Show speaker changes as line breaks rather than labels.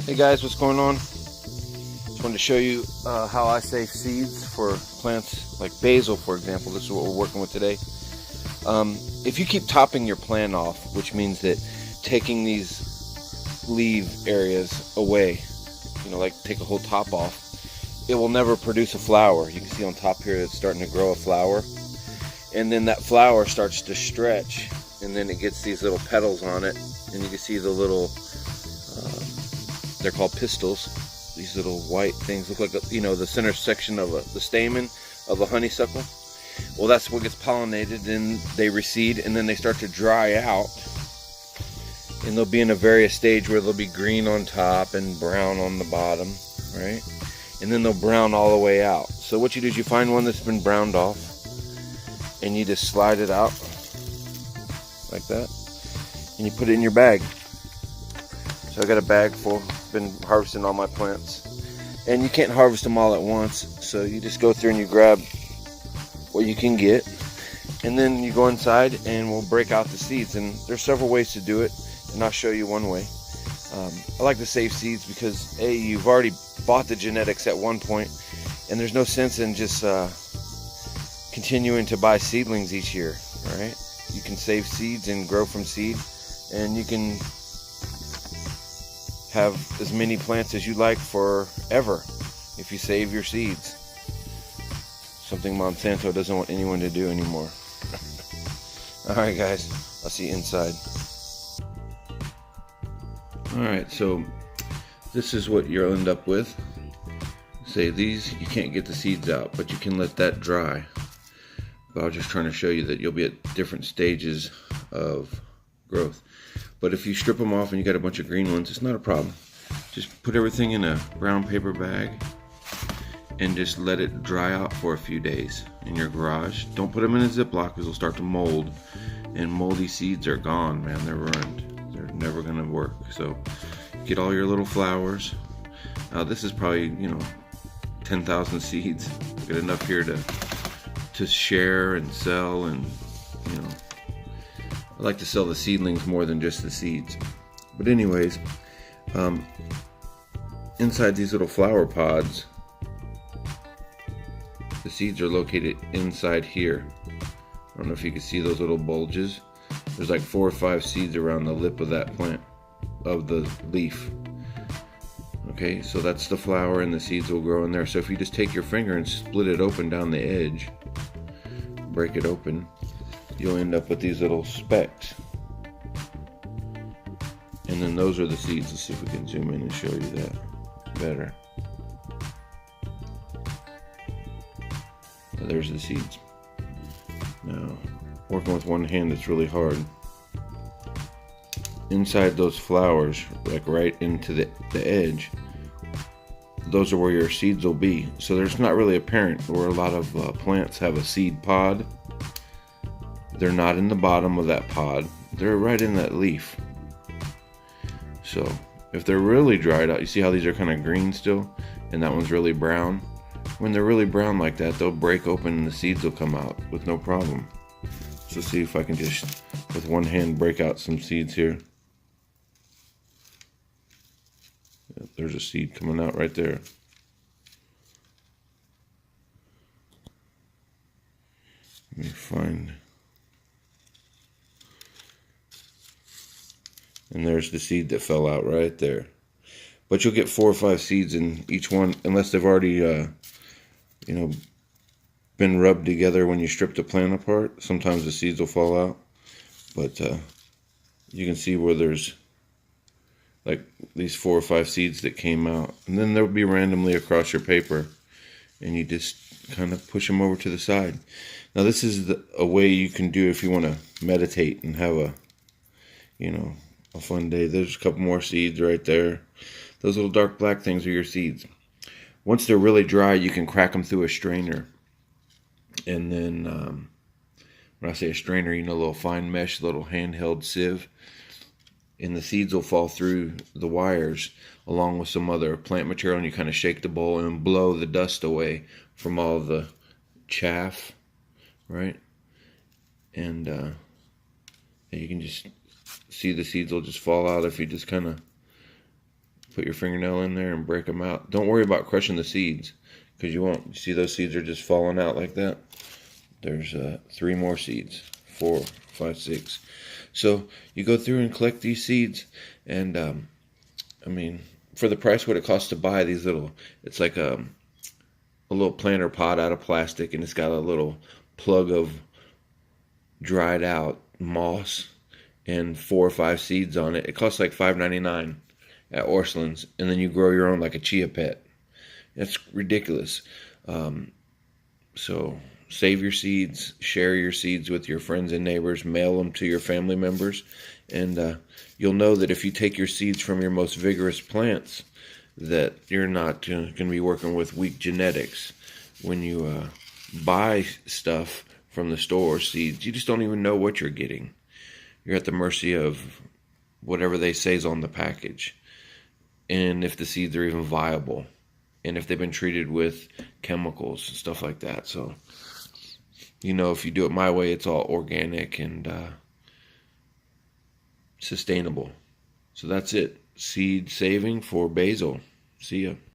Hey guys, what's going on? Just wanted to show you how I save seeds for plants like basil, for example. This is what we're working with today. If you keep topping your plant off, which means that taking these leaf areas away, like take a whole top off, it will never produce a flower. You can see on top here it's starting to grow a flower, and then that flower starts to stretch, and then it gets these little petals on it, and you can see the little they're called pistils. These little white things look like the center section of the stamen of a honeysuckle. Well, that's what gets pollinated, then they recede, and then they start to dry out, and they'll be in a various stage where they'll be green on top and brown on the bottom, right? And then they'll brown all the way out. So what you do is you find one that's been browned off, and you just slide it out like that, and you put it in your bag. So I got a bag full, been harvesting all my plants, and you can't harvest them all at once, so you just go through and you grab what you can get, and then you go inside and we'll break out the seeds. And there's several ways to do it, and I'll show you one way. I like to save seeds because you've already bought the genetics at one point, and there's no sense in just continuing to buy seedlings each year, right? You can save seeds and grow from seed, and you can have as many plants as you like forever if you save your seeds. Something Monsanto doesn't want anyone to do anymore. Alright guys, I'll see you inside. Alright, so this is what you'll end up with. Say these, you can't get the seeds out, but you can let that dry. But I was just trying to show you that you'll be at different stages of growth. But if you strip them off and you got a bunch of green ones, it's not a problem. Just put everything in a brown paper bag and just let it dry out for a few days in your garage. Don't put them in a Ziploc because they'll start to mold, and moldy seeds are gone, man. They're ruined. They're never gonna work. So get all your little flowers. This is probably 10,000 seeds. Get enough here to share and sell, and I like to sell the seedlings more than just the seeds. But anyways, inside these little flower pods, the seeds are located inside here. I don't know if you can see those little bulges. There's like 4 or 5 seeds around the lip of that plant, of the leaf. Okay, so that's the flower, and the seeds will grow in there. So if you just take your finger and split it open down the edge, break it open, you'll end up with these little specks. And then those are the seeds. Let's see if we can zoom in and show you that better. There's the seeds. Now, working with one hand is really hard. Inside those flowers, like right into the edge, those are where your seeds will be. So there's not really apparent where a lot of plants have a seed pod. They're not in the bottom of that pod. They're right in that leaf. So if they're really dried out, you see how these are kind of green still, and that one's really brown? When they're really brown like that, they'll break open and the seeds will come out with no problem. So see if I can just, with one hand, break out some seeds here. There's a seed coming out right there. Let me find. And there's the seed that fell out right there. But you'll get 4 or 5 seeds in each one, unless they've already, been rubbed together when you strip the plant apart. Sometimes the seeds will fall out. But you can see where there's like these 4 or 5 seeds that came out. And then they'll be randomly across your paper, and you just kind of push them over to the side. Now this is a way you can do if you want to meditate and have a fun day. There's a couple more seeds right there. Those little dark black things are your seeds. Once they're really dry, you can crack them through a strainer. And then when I say a strainer, a little fine mesh, little handheld sieve. And the seeds will fall through the wires along with some other plant material, and you kind of shake the bowl and blow the dust away from all the chaff, right? And you can just see the seeds will just fall out if you just kind of put your fingernail in there and break them out. Don't worry about crushing the seeds, because you won't. You see those seeds are just falling out like that? There's 3 more seeds. 4, 5, 6. So you go through and collect these seeds, and I mean, for the price what it costs to buy these little, it's like a little planter pot out of plastic, and it's got a little plug of dried out moss and 4 or 5 seeds on it. It costs like $5.99 at Orscheln's, and then you grow your own like a chia pet. That's ridiculous. So save your seeds, share your seeds with your friends and neighbors, mail them to your family members, and you'll know that if you take your seeds from your most vigorous plants, that you're not going to be working with weak genetics. When you buy stuff from the store, seeds, you just don't even know what you're getting. You're at the mercy of whatever they say is on the package, and if the seeds are even viable, and if they've been treated with chemicals and stuff like that. So, if you do it my way, it's all organic and sustainable. So that's it. Seed saving for basil. See ya.